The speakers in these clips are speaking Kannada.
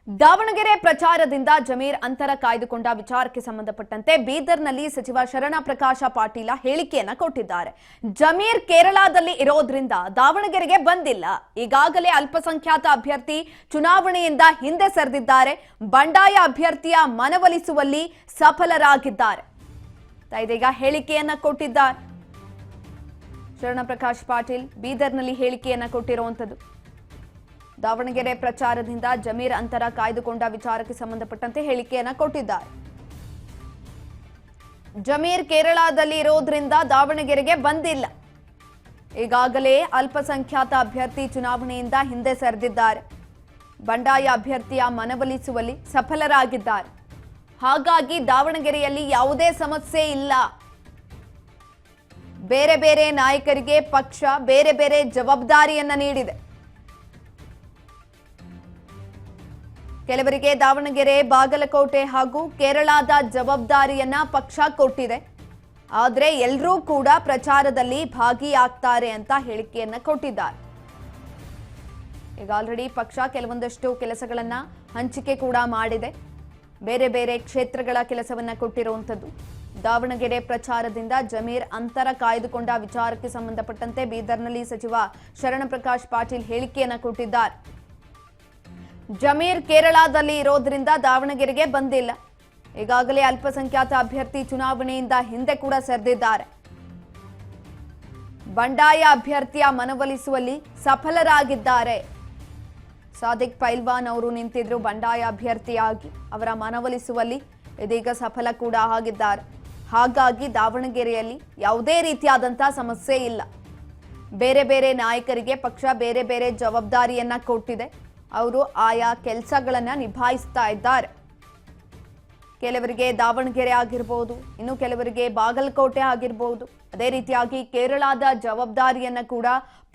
ದಾವಣಗೆರೆ ಪ್ರಚಾರದಿಂದ ಜಮೀರ್ ಅಂತರ ಕಾಯ್ದುಕೊಂಡ ವಿಚಾರಕ್ಕೆ ಸಂಬಂಧಪಟ್ಟಂತೆ ಬೀದರ್ನಲ್ಲಿ ಸಚಿವ ಶರಣ ಪ್ರಕಾಶ ಪಾಟೀಲ ಹೇಳಿಕೆಯನ್ನ ಕೊಟ್ಟಿದ್ದಾರೆ. ಜಮೀರ್ ಕೇರಳದಲ್ಲಿ ಇರೋದ್ರಿಂದ ದಾವಣಗೆರೆಗೆ ಬಂದಿಲ್ಲ. ಈಗಾಗಲೇ ಅಲ್ಪಸಂಖ್ಯಾತ ಅಭ್ಯರ್ಥಿ ಚುನಾವಣೆಯಿಂದ ಹಿಂದೆ ಸರಿದಿದ್ದಾರೆ. ಬಂಡಾಯ ಅಭ್ಯರ್ಥಿಯ ಮನವೊಲಿಸುವಲ್ಲಿ ಸಫಲರಾಗಿದ್ದಾರೆ. ಇದೀಗ ಹೇಳಿಕೆಯನ್ನ ಕೊಟ್ಟಿದ್ದಾರೆ ಶರಣ ಪ್ರಕಾಶ್ ಪಾಟೀಲ್. ಬೀದರ್ನಲ್ಲಿ ಹೇಳಿಕೆಯನ್ನ ಕೊಟ್ಟಿರುವಂತದ್ದು. ದಾವಣಗೆರೆ ಪ್ರಚಾರದಿಂದ ಜಮೀರ್ ಅಂತರ ಕಾಯ್ದುಕೊಂಡ ವಿಚಾರಕ್ಕೆ ಸಂಬಂಧಪಟ್ಟಂತೆ ಹೇಳಿಕೆಯನ್ನ ಕೊಟ್ಟಿದ್ದಾರೆ. ಜಮೀರ್ ಕೇರಳದಲ್ಲಿ ಇರೋದ್ರಿಂದ ದಾವಣಗೆರೆಗೆ ಬಂದಿಲ್ಲ. ಈಗಾಗಲೇ ಅಲ್ಪಸಂಖ್ಯಾತ ಅಭ್ಯರ್ಥಿ ಚುನಾವಣೆಯಿಂದ ಹಿಂದೆ ಸರಿದಿದ್ದಾರೆ. ಬಂಡಾಯ ಅಭ್ಯರ್ಥಿಯ ಮನವೊಲಿಸುವಲ್ಲಿ ಸಫಲರಾಗಿದ್ದಾರೆ. ಹಾಗಾಗಿ ದಾವಣಗೆರೆಯಲ್ಲಿ ಯಾವುದೇ ಸಮಸ್ಯೆ ಇಲ್ಲ. ಬೇರೆ ಬೇರೆ ನಾಯಕರಿಗೆ ಪಕ್ಷ ಬೇರೆ ಬೇರೆ ಜವಾಬ್ದಾರಿಯನ್ನ ನೀಡಿದೆ. ಕೆಲವರಿಗೆ ದಾವಣಗೆರೆ, ಬಾಗಲಕೋಟೆ ಹಾಗೂ ಕೇರಳದ ಜವಾಬ್ದಾರಿಯನ್ನ ಪಕ್ಷ ಕೊಟ್ಟಿದೆ. ಆದರೆ ಎಲ್ಲರೂ ಕೂಡ ಪ್ರಚಾರದಲ್ಲಿ ಭಾಗಿಯಾಗ್ತಾರೆ ಅಂತ ಹೇಳಿಕೆಯನ್ನ ಕೊಟ್ಟಿದ್ದಾರೆ. ಈಗ ಆಲ್ರೆಡಿ ಪಕ್ಷ ಕೆಲವೊಂದಷ್ಟು ಕೆಲಸಗಳನ್ನ ಹಂಚಿಕೆ ಕೂಡ ಮಾಡಿದೆ. ಬೇರೆ ಬೇರೆ ಕ್ಷೇತ್ರಗಳ ಕೆಲಸವನ್ನ ಕೊಟ್ಟಿರುವಂತದ್ದು. ದಾವಣಗೆರೆ ಪ್ರಚಾರದಿಂದ ಜಮೀರ್ ಅಂತರ ಕಾಯ್ದುಕೊಂಡ ವಿಚಾರಕ್ಕೆ ಸಂಬಂಧಪಟ್ಟಂತೆ ಬೀದರ್ನಲ್ಲಿ ಸಚಿವ ಶರಣ ಪ್ರಕಾಶ್ ಪಾಟೀಲ್ ಹೇಳಿಕೆಯನ್ನ ಕೊಟ್ಟಿದ್ದಾರೆ. ಜಮೀರ್ ಕೇರಳದಲ್ಲಿ ಇರೋದ್ರಿಂದ ದಾವಣಗೆರೆಗೆ ಬಂದಿಲ್ಲ. ಈಗಾಗಲೇ ಅಲ್ಪಸಂಖ್ಯಾತ ಅಭ್ಯರ್ಥಿ ಚುನಾವಣೆಯಿಂದ ಹಿಂದೆ ಕೂಡ ಸರಿದಿದ್ದಾರೆ. ಬಂಡಾಯ ಅಭ್ಯರ್ಥಿಯ ಮನವೊಲಿಸುವಲ್ಲಿ ಸಫಲರಾಗಿದ್ದಾರೆ. ಸಾದಿಕ್ ಪೈಲ್ವಾನ್ ಅವರು ನಿಂತಿದ್ರು ಬಂಡಾಯ ಅಭ್ಯರ್ಥಿಯಾಗಿ. ಅವರ ಮನವೊಲಿಸುವಲ್ಲಿ ಇದೀಗ ಸಫಲ ಕೂಡ ಆಗಿದ್ದಾರೆ. ಹಾಗಾಗಿ ದಾವಣಗೆರೆಯಲ್ಲಿ ಯಾವುದೇ ರೀತಿಯಾದಂತಹ ಸಮಸ್ಯೆ ಇಲ್ಲ. ಬೇರೆ ಬೇರೆ ನಾಯಕರಿಗೆ ಪಕ್ಷ ಬೇರೆ ಬೇರೆ ಜವಾಬ್ದಾರಿಯನ್ನ ಕೊಟ್ಟಿದೆ. ಅವರು ಆಯಾ ಕೆಲಸಗಳನ್ನ ನಿಭಾಯಿಸ್ತಾ ಇದ್ದಾರೆ. ಕೆಲವರಿಗೆ ದಾವಣಗೆರೆ ಆಗಿರಬಹುದು, ಇನ್ನು ಕೆಲವರಿಗೆ ಬಾಗಲಕೋಟೆ ಆಗಿರಬಹುದು. ಅದೇ ರೀತಿಯಾಗಿ ಕೇರಳದ ಜವಾಬ್ದಾರಿಯನ್ನ ಕೂಡ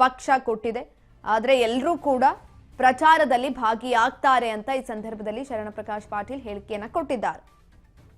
ಪಕ್ಷ ಕೊಟ್ಟಿದೆ. ಆದರೆ ಎಲ್ಲರೂ ಕೂಡ ಪ್ರಚಾರದಲ್ಲಿ ಭಾಗಿಯಾಗ್ತಾರೆ ಅಂತ ಈ ಸಂದರ್ಭದಲ್ಲಿ ಶರಣ ಪ್ರಕಾಶ್ ಪಾಟೀಲ್ ಹೇಳಿಕೆಯನ್ನ ಕೊಟ್ಟಿದ್ದಾರೆ.